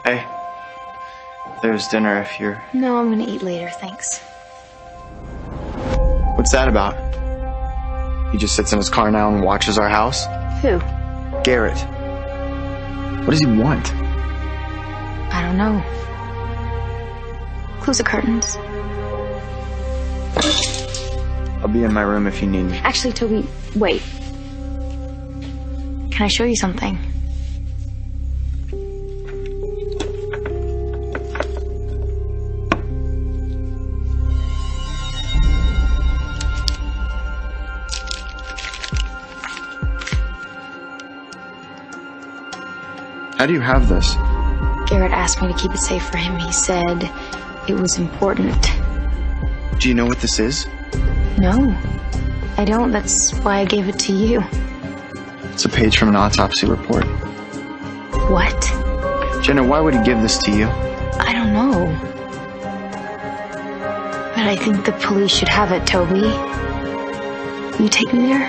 Hey, there's dinner if you're... No, I'm gonna eat later, thanks. What's that about? He just sits in his car now and watches our house? Who? Garrett. What does he want? I don't know. Close the curtains. I'll be in my room if you need me. Actually, Toby, wait. Can I show you something? How do you have this? Garrett asked me to keep it safe for him. He said it was important. Do you know what this is? No, I don't. That's why I gave it to you. It's a page from an autopsy report. What? Jenna, why would he give this to you? I don't know. But I think the police should have it, Toby. Will you take me there?